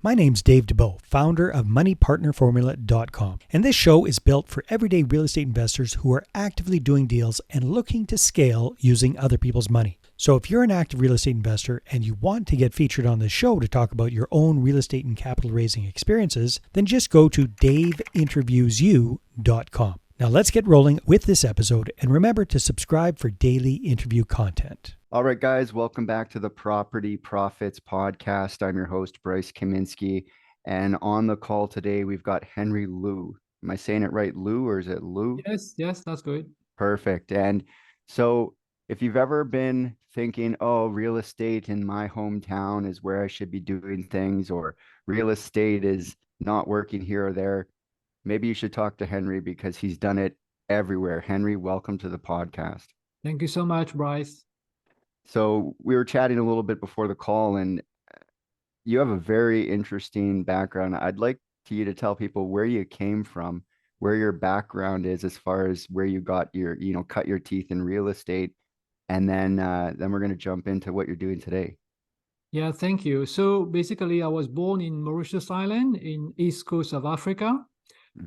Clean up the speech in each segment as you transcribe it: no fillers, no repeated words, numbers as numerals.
My name's Dave DeBow, founder of MoneyPartnerFormula.com, and this show is built for everyday real estate investors who are actively doing deals and looking to scale using other people's money. So if you're an active real estate investor and you want to get featured on this show to talk about your own real estate and capital raising experiences, then just go to daveinterviewyou.com. Now let's get rolling with this episode, and remember to subscribe for daily interview content. All right, guys, welcome back to the Property Profits Podcast. I'm your host, Bryce Kaminsky, and on the call today, we've got Henry Loo. Am I saying it right, Loo, or is it Lou? Yes, that's good. Perfect. And so if you've ever been thinking, oh, real estate in my hometown is where I should be doing things, or real estate is not working here or there, maybe you should talk to Henry because he's done it everywhere. Henry, welcome to the podcast. Thank you so much, Bryce. So we were chatting a little bit before the call, and you have a very interesting background. I'd like you to tell people where you came from, where your background is as far as where you got your, cut your teeth in real estate, and then we're going to jump into what you're doing today. Yeah, thank you. So basically, I was born in Mauritius Island in East Coast of Africa.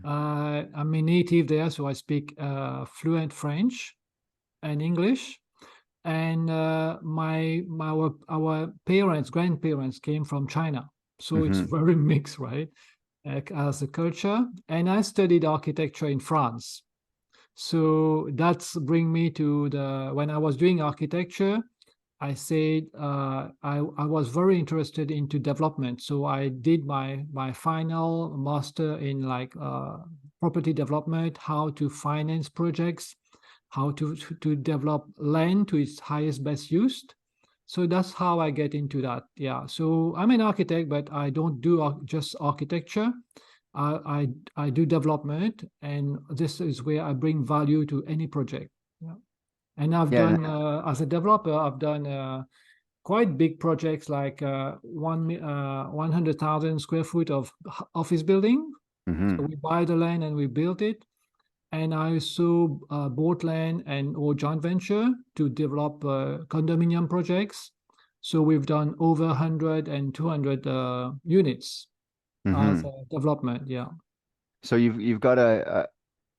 I'm a native there, so I speak fluent French and English. And our grandparents came from China, so it's very mixed, right, as a culture. And I studied architecture in France, so that's bring me to when I was doing architecture, I said I was very interested into development, so I did my final master in property development, how to finance projects, how to develop land to its highest best use. So that's how I get into that. Yeah. So I'm an architect, but I don't do just architecture. I do development, and this is where I bring value to any project. Yeah. And I've done as a developer, I've done quite big projects like 100,000 square foot of office building. So we buy the land and we build it. And I also bought land or joint venture to develop condominium projects. So we've done over 100 and 200 units as development. Yeah. So you've got a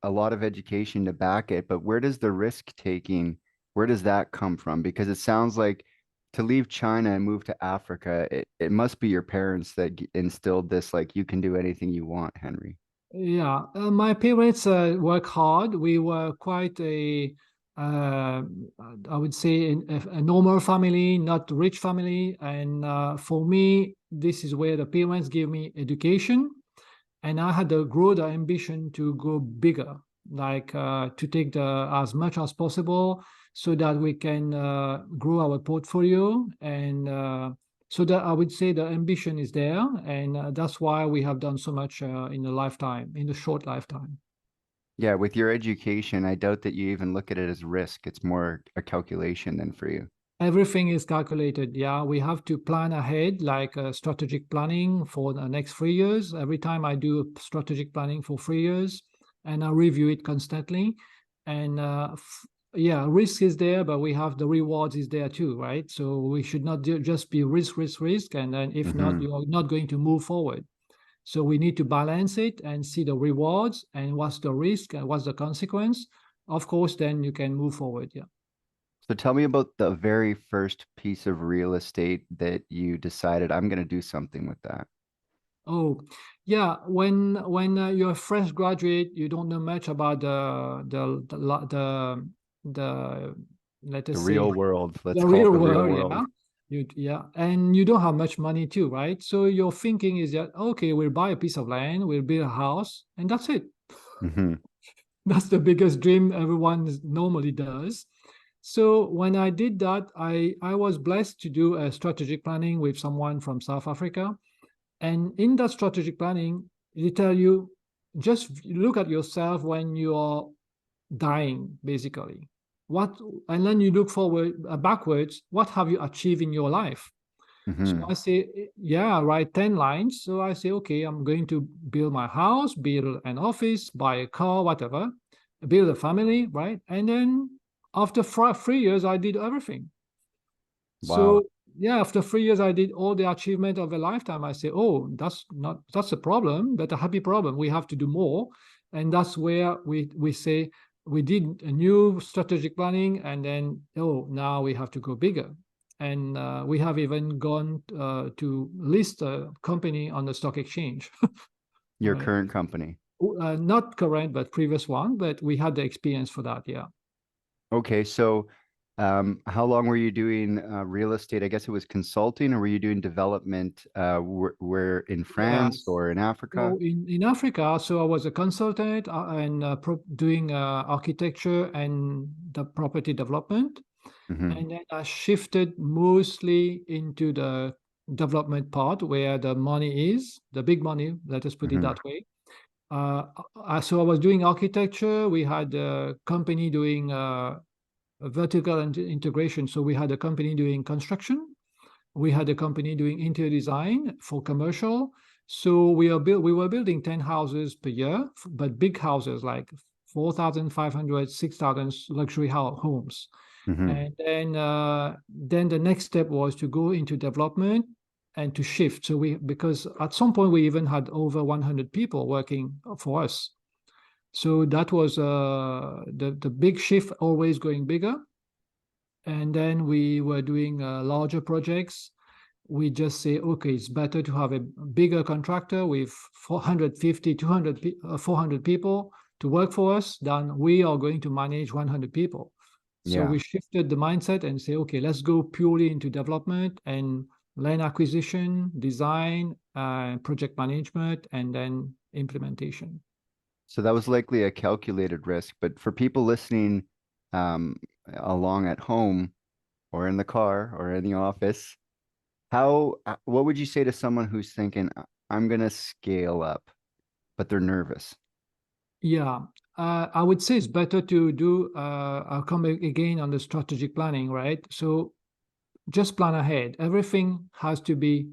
lot of education to back it, but where does the risk taking, where does that come from? Because it sounds like to leave China and move to Africa, it must be your parents that instilled this, like you can do anything you want, Henry. Yeah, my parents work hard. We were quite I would say, a normal family, not rich family. And for me, this is where the parents gave me education. And I had the ambition to go bigger, to take as much as possible so that we can grow our portfolio. And so that I would say the ambition is there, and that's why we have done so much in a short lifetime. Yeah, with your education, I doubt that you even look at it as risk. It's more a calculation than for you. Everything is calculated. Yeah, we have to plan ahead, like strategic planning for the next 3 years. Every time I do strategic planning for 3 years, and I review it constantly. And yeah, risk is there, but we have the rewards is there too, right? So we should not just be risk, and then if not, you are not going to move forward. So we need to balance it and see the rewards and what's the risk and what's the consequence. Of course, then you can move forward. Yeah. So tell me about the very first piece of real estate that you decided I'm going to do something with that. Oh, yeah. When you're a fresh graduate, you don't know much about the let us say real world. The real world. Yeah. And you don't have much money too, right? So your thinking is that, okay, we'll buy a piece of land, we'll build a house, and that's it. That's the biggest dream everyone normally does. So when I did that, I was blessed to do a strategic planning with someone from South Africa. And in that strategic planning, they tell you, just look at yourself when you are dying, basically. And then you look backwards, what have you achieved in your life? So I say, yeah, write 10 lines. So I say, okay, I'm going to build my house, build an office, buy a car, whatever, build a family, right? And then after 3 years, I did everything. Wow. yeah, after 3 years, I did all the achievement of a lifetime. I say, oh, that's a problem, but a happy problem. We have to do more. And that's where we say we did a new strategic planning, and then, oh, now we have to go bigger. And we have even gone to list a company on the stock exchange. Your Right. current company. Not current, but previous one, but we had the experience for that. Yeah. Okay, so how long were you doing real estate? I guess it was consulting, or were you doing development where in France Yes. or in Africa? So in Africa, so I was a consultant and doing architecture and the property development. Hmm. And then I shifted mostly into the development part where the money is, the big money, let us put it Hmm. that way. So I was doing architecture. We had a company doing vertical integration. So we had a company doing construction. We had a company doing interior design for commercial. So we were building 10 houses per year, but big houses like 4,500, 6,000 luxury homes. Hmm. And then the next step was to go into development and to shift. So because at some point we even had over 100 people working for us. So that was the big shift, always going bigger. And then we were doing larger projects. We just say, okay, it's better to have a bigger contractor with 450, 200, 400 people to work for us than we are going to manage 100 people. So Yeah. we shifted the mindset and say, okay, let's go purely into development and land acquisition, design, project management, and then implementation. So that was likely a calculated risk, but for people listening um, along at home or in the car or in the office, what would you say to someone who's thinking, I'm gonna scale up, but they're nervous? Yeah, I would say it's better to do, I'll come again on the strategic planning, right? So just plan ahead. Everything has to be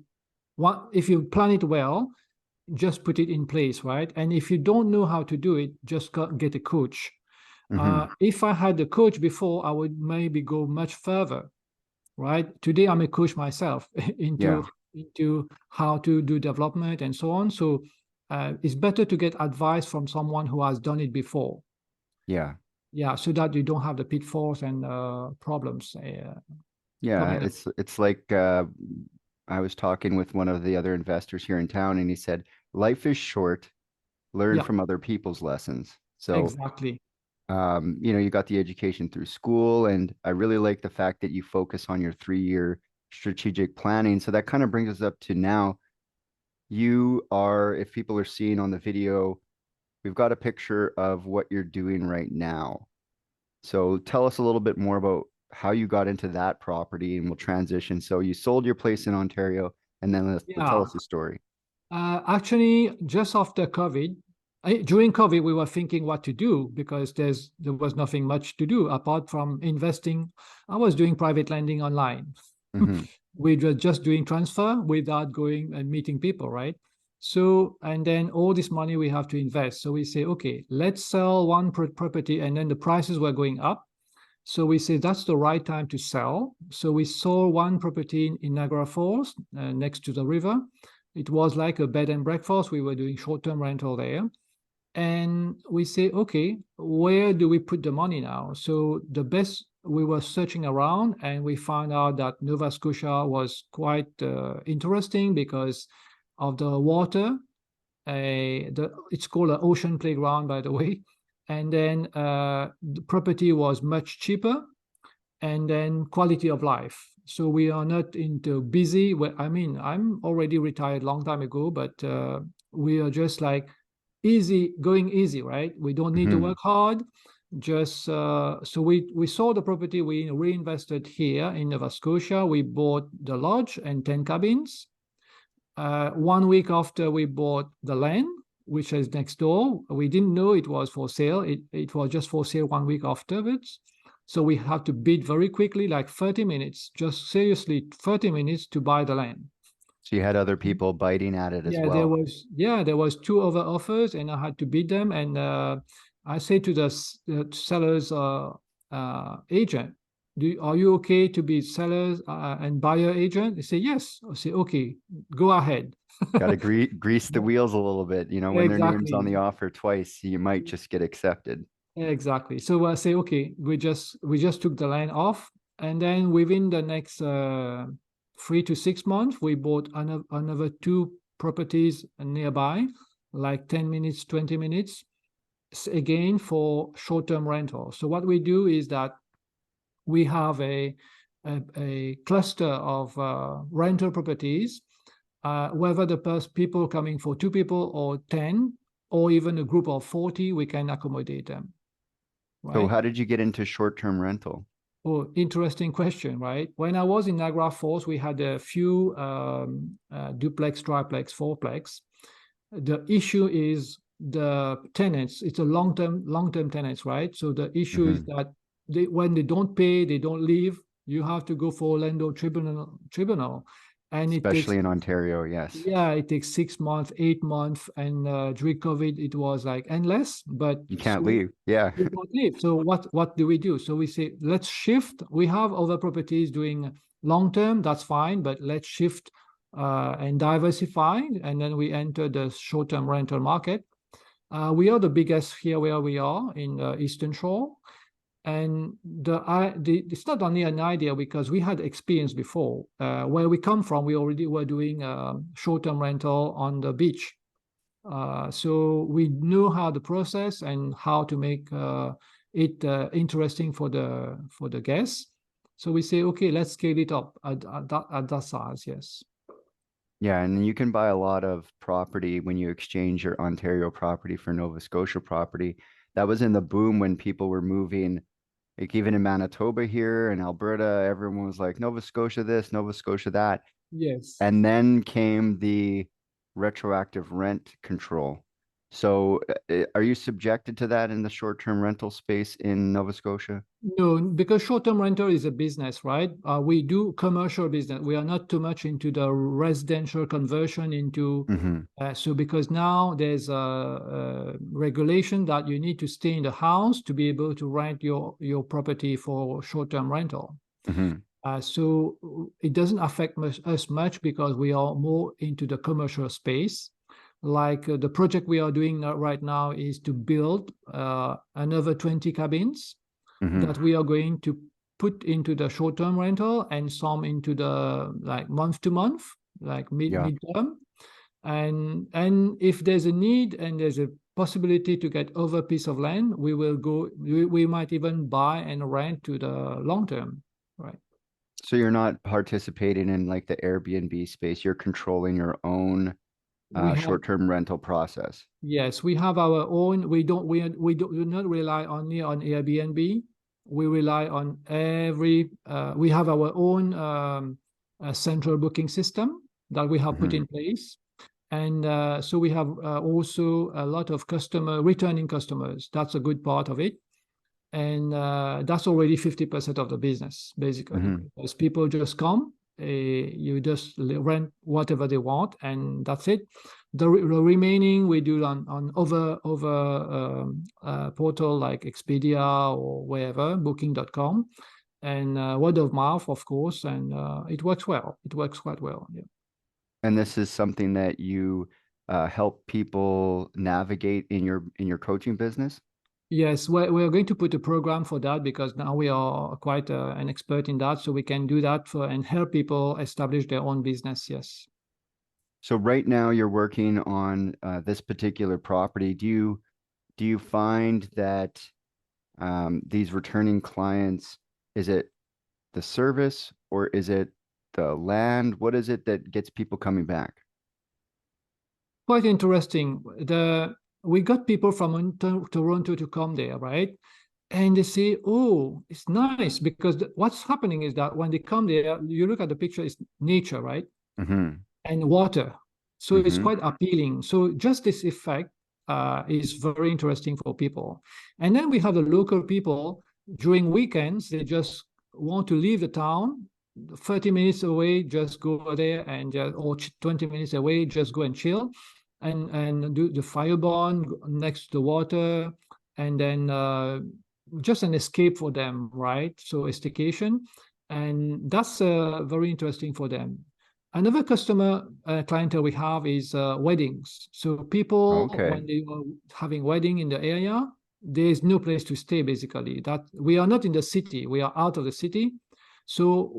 one. If you plan it well, just put it in place, right? And if you don't know how to do it, just get a coach. Hmm. If I had a coach before, I would maybe go much further, right? Today, I'm a coach myself Yeah. into how to do development and so on. So it's better to get advice from someone who has done it before. Yeah. Yeah, so that you don't have the pitfalls and problems Yeah. coming up. It's like I was talking with one of the other investors here in town, and he said, life is short, learn Yeah, from other people's lessons. So exactly. you got the education through school, and I really like the fact that you focus on your 3-year strategic planning. So that kind of brings us up to now. You are, if people are seeing on the video, we've got a picture of what you're doing right now. So tell us a little bit more about how you got into that property, and we'll transition. So you sold your place in Ontario, and then let's tell Yeah, us the story. actually, just after COVID, during COVID, we were thinking what to do because there was nothing much to do apart from investing. I was doing private lending online. Hmm. We were just doing transfer without going and meeting people, right? So, and then all this money we have to invest. So we say, okay, let's sell one property, and then the prices were going up. So we say that's the right time to sell. So we sold one property in Niagara Falls, next to the river. It was like a bed and breakfast. We were doing short-term rental there. And we say, okay, where do we put the money now? So the best, we were searching around and we found out that Nova Scotia was quite interesting because of the water. It's called an ocean playground, by the way. And then the property was much cheaper, and then quality of life. So we are not into busy. I mean, I'm already retired long time ago, but we are just like easy, going easy, right? We don't need to Hmm. work hard. Just so we sold the property. We reinvested here in Nova Scotia. We bought the lodge and 10 cabins. 1 week after we bought the land, which is next door, we didn't know it was for sale. It was just for sale 1 week afterwards. So we had to bid very quickly, like 30 minutes, just seriously 30 minutes to buy the land. So you had other people biting at it as Yeah, there well. was yeah, there was two other offers, and I had to bid them. And I say to the seller's agent, are you okay to be sellers and buyer agent? They say yes. I say, okay, go ahead. Got to grease the wheels a little bit. You know, when their name's on Exactly. the offer twice, you might just get accepted. Exactly. So I say, okay, we just took the land off, and then within the next 3 to 6 months, we bought another two properties nearby, like 10 minutes, 20 minutes, again for short-term rental. So what we do is that we have a cluster of rental properties, whether the people coming for 2 people or 10, or even a group of 40, we can accommodate them. So Right? how did you get into short-term rental? Oh, interesting question, right? When I was in Niagara Falls, we had a few duplex, triplex, fourplex. The issue is the tenants. It's a long-term tenants, right? So the issue is that when they don't pay, they don't leave. You have to go for landlord tribunal, and it takes, Especially in Ontario, yes. yeah, it takes 6 months, 8 months, and during COVID, it was like endless. But You so can't leave. Yeah. we can't leave. So what do we do? So we say, let's shift. We have other properties doing long term, that's fine, but let's shift and diversify, and then we enter the short term rental market. We are the biggest here where we are in the Eastern Shore. And it's not only an idea, because we had experience before. Where we come from, we already were doing short-term rental on the beach. So we know how the process and how to make it interesting for the guests. So we say, okay, let's scale it up at that size. Yes. Yeah, and you can buy a lot of property when you exchange your Ontario property for Nova Scotia property. That was in the boom when people were moving, like even in Manitoba here and Alberta, everyone was like Nova Scotia this, Nova Scotia that. Yes. And then came the retroactive rent control. So, are you subjected to that in the short-term rental space in Nova Scotia? No, because short-term rental is a business, right? We do commercial business. We are not too much into the residential conversion into. Mm-hmm. So because now there's a regulation that you need to stay in the house to be able to rent your property for short-term rental. Mm-hmm. So it doesn't affect us much, because we are more into the commercial space. Like the project we are doing right now is to build another 20 cabins Mm-hmm. that we are going to put into the short-term rental, and some into the like month to month, like Yeah. mid-term. And if there's a need and there's a possibility to get over a piece of land, we will go. We might even buy and rent to the long term, right? So you're not participating in like the Airbnb space. You're controlling your own We have short-term rental process. Yes, we have our own. We do not rely only on Airbnb. We rely on we have our own central booking system that we have put Mm-hmm. in place. And so we have also a lot of returning customers. That's a good part of it. And that's already 50% of the business, basically, Mm-hmm. because people just come, you just rent whatever they want, and that's it. The remaining we do on portal like Expedia or wherever, booking.com, and word of mouth, of course, and it works well. It works quite well. Yeah. And this is something that you help people navigate in your coaching business. Yes, we're going to put a program for that, because now we are quite an expert in that, so we can do that and help people establish their own business. Yes. So right now you're working on this particular property. Do you find that these returning clients, is it the service or is it the land? What is it that gets people coming back? Quite interesting. We got people from Toronto to come there, right? And they say, "Oh, it's nice," because what's happening is that when they come there, you look at the picture, it's nature, right? Mm-hmm. And water. So it's Mm-hmm. quite appealing. So just this effect is very interesting for people. And then we have the local people during weekends, they just want to leave the town 30 minutes away, just go there, and or 20 minutes away, just go and chill and do the fire barn next to the water, and then just an escape for them, right? So a staycation, and that's very interesting for them. Another customer clientele we have is weddings. So people, Okay. when they are having wedding in the area, there is no place to stay basically. That we are not in the city, we are out of the city. So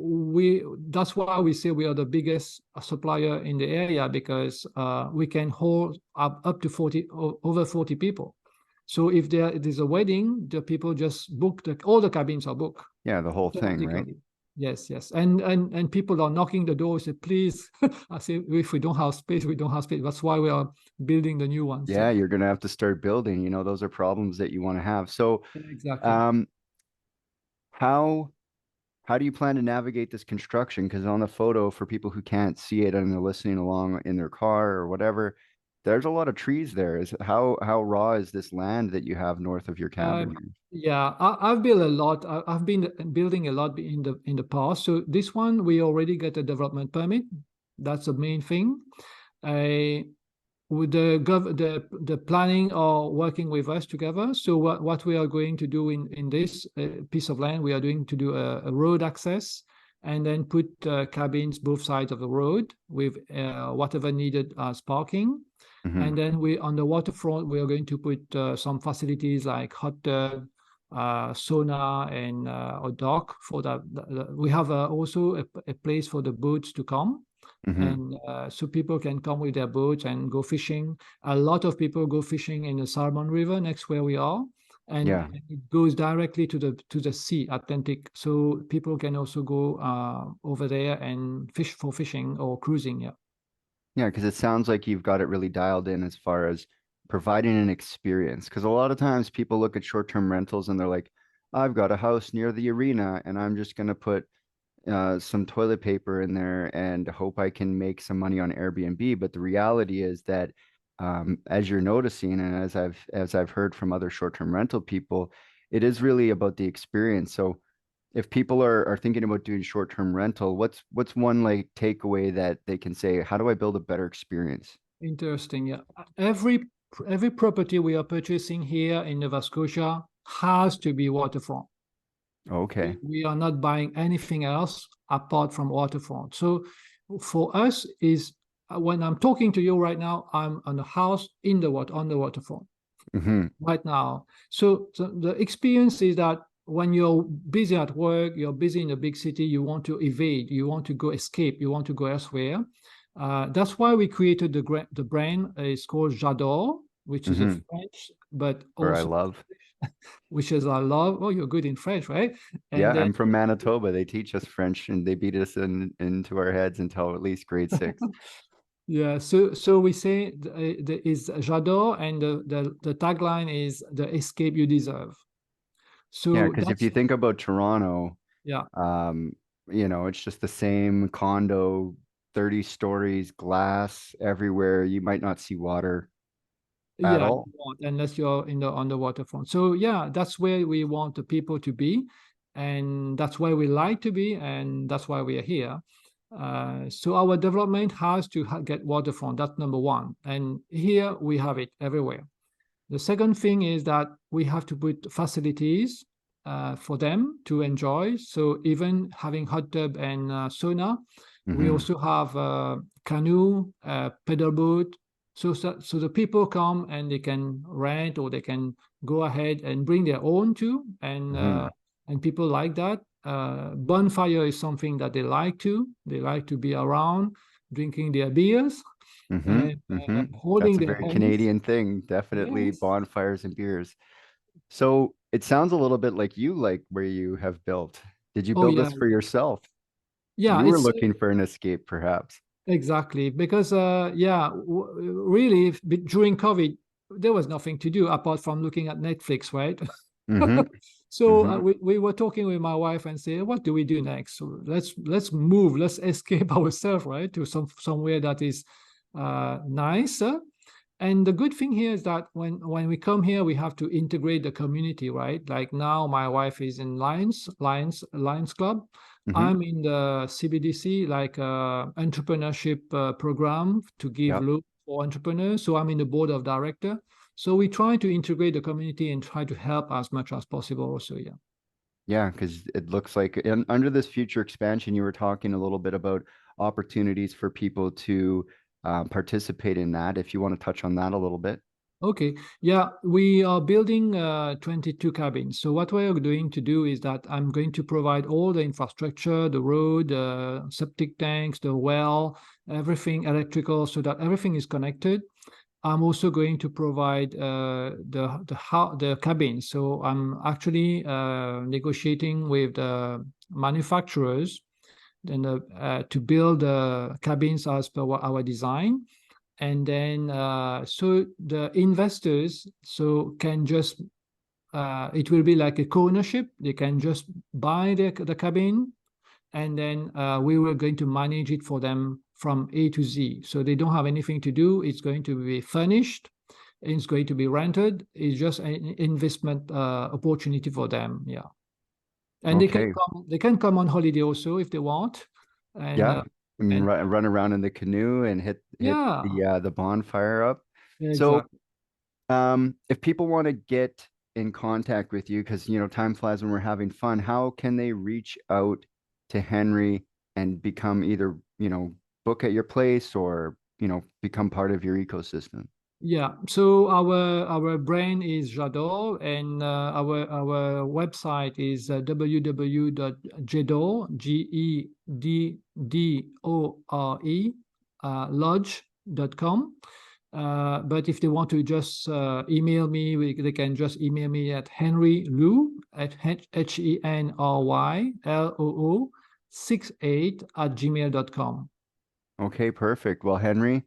that's why we say we are the biggest supplier in the area, because we can hold up to 40 over 40 people. So if it is a wedding, the people just book all the cabins are booked Yeah, the whole thing, right? automatically. Yes, yes. And people are knocking the door, say, please. I say, if we don't have space, we don't have space. That's why we are building the new ones. Yeah, you're gonna have to start building. Those are problems that you want to have. So, Yeah, exactly. um, how how do you plan to navigate this construction? Because on the photo, for people who can't see it and they're listening along in their car or whatever, there's a lot of trees there. Is how raw is this land that you have north of your cabin? Yeah, I've built a lot. I've been building a lot in the past. So this one, we already get a development permit. That's the main thing. I with the planning are working with us together. So what we are going to do in this piece of land, we are going to do a road access, and then put cabins both sides of the road with whatever needed as parking. Hmm. And then on the waterfront, we are going to put some facilities like hot tub, sauna, and a dock for that. We have also a place for the boats to come, Hmm. and so people can come with their boats and go fishing. A lot of people go fishing in the Salmon River next where we are, and Yeah. it goes directly to the sea, Atlantic. So people can also go over there and fish for fishing or cruising. Yeah. Yeah, because it sounds like you've got it really dialed in as far as providing an experience. Because a lot of times people look at short-term rentals and they're like, I've got a house near the arena and I'm just going to put some toilet paper in there and hope I can make some money on Airbnb. But the reality is that, as you're noticing, and as I've heard from other short-term rental people, it is really about the experience. So if people are thinking about doing short-term rental, what's one like takeaway that they can say, how do I build a better experience? Interesting. Yeah. Every property we are purchasing here in Nova Scotia has to be waterfront. Okay. We are not buying anything else apart from waterfront. So for us is when I'm talking to you right now, I'm on a house on the waterfront Hmm. right now. So the experience is that when you're busy at work, you're busy in a big city, you want to evade, you want to go escape, you want to go elsewhere. That's why we created the brand. It's called J'adore, which is a Hmm. French, but Or I also love. which is I love. Oh, you're good in French, right? Yeah, And then I'm from Manitoba. They teach us French and they beat us into our heads until at least grade six. yeah, so we say is J'adore, and the tagline is the escape you deserve. Yeah, So because if that's you think about Toronto, yeah. um, it's just the same condo, 30 stories, glass everywhere. You might not see water at Yeah, you all. won't unless you're in the on the waterfront. So yeah, that's where we want the people to be, and that's where we like to be, and that's why we are here. So our development has to get waterfront. That's number one, and here we have it everywhere. The second thing is that we have to put facilities for them to enjoy. So even having hot tub and sauna, we Hmm. also have canoe, pedal boat. So the people come and they can rent, or they can go ahead and bring their own too, Hmm. and people like that. Bonfire is something that they like to. They like to be around, drinking their beers Hmm. and Hmm. holding That's a their very hands. Canadian thing. Definitely Yes. bonfires and beers. So it sounds a little bit like you like where you have built. Did you Oh build yeah, this for yourself? yeah. You were It's looking for an escape, perhaps. exactly because yeah, really during COVID there was nothing to do apart from looking at Netflix, right? Hmm. So Hmm. we were talking with my wife and say, what do we do next? So let's move, let's escape ourselves, right, to somewhere that is nicer. And the good thing here is that when we come here, we have to integrate the community, right? Like now, my wife is in Lions Club. Hmm. I'm in the CBDC, like entrepreneurship program to give Yep. loan for entrepreneurs. So I'm in the board of director. So we try to integrate the community and try to help as much as possible also, yeah. Yeah, because it looks like under this future expansion, you were talking a little bit about opportunities for people to participate in that. If you want to touch on that a little bit. Okay, yeah, we are building 22 cabins. So what we are going to do is that I'm going to provide all the infrastructure, the road, septic tanks, the well, everything electrical, so that everything is connected. I'm also going to provide the cabin. So I'm actually negotiating with the manufacturers and to build cabins as per our design. And then so the investors can just it will be like a co-ownership. They can just buy the cabin, and then we were going to manage it for them from A to Z. So they don't have anything to do. It's going to be furnished. It's going to be rented. It's just an investment opportunity for them. Yeah, and Okay. they can come on holiday also if they want. And Yeah. And and run around in the canoe and hit yeah, the bonfire up. So exactly. if people want to get in contact with you, because time flies when we're having fun, how can they reach out to Henry and become either, book at your place or, become part of your ecosystem? Yeah, so our brand is J'adore, and our website is www.jedore, Geddore, lodge.com. But if they want to just email me, they can just email me at Henry Loo at HenryLoo 68 @gmail.com. Okay, perfect. Well, Henry,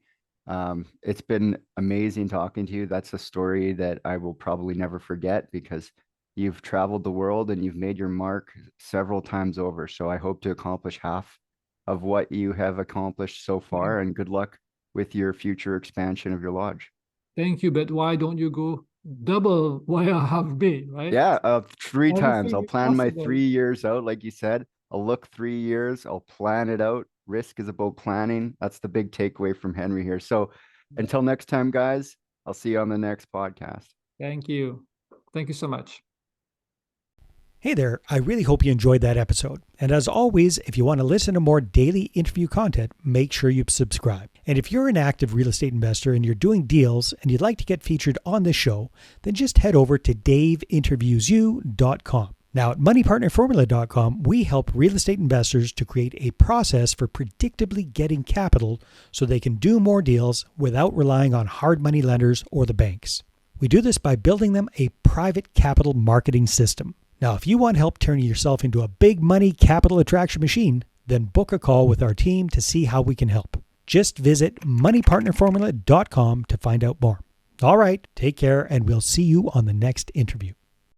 it's been amazing talking to you. That's a story that I will probably never forget because you've traveled the world and you've made your mark several times over. So I hope to accomplish half of what you have accomplished so far, and good luck with your future expansion of your lodge. Thank you, but why don't you go double where I have been, right? Yeah, 3 times. Everything I'll is plan my possible. 3 years out, like you said. I'll look 3 years. I'll plan it out. Risk is about planning. That's the big takeaway from Henry here. So Yeah. until next time, guys, I'll see you on the next podcast. Thank you. Thank you so much. Hey there, I really hope you enjoyed that episode. And as always, if you want to listen to more daily interview content, make sure you subscribe. And if you're an active real estate investor and you're doing deals and you'd like to get featured on this show, then just head over to daveinterviewyou.com. Now at moneypartnerformula.com, we help real estate investors to create a process for predictably getting capital so they can do more deals without relying on hard money lenders or the banks. We do this by building them a private capital marketing system. Now, if you want help turning yourself into a big money capital attraction machine, then book a call with our team to see how we can help. Just visit moneypartnerformula.com to find out more. All right, take care, and we'll see you on the next interview.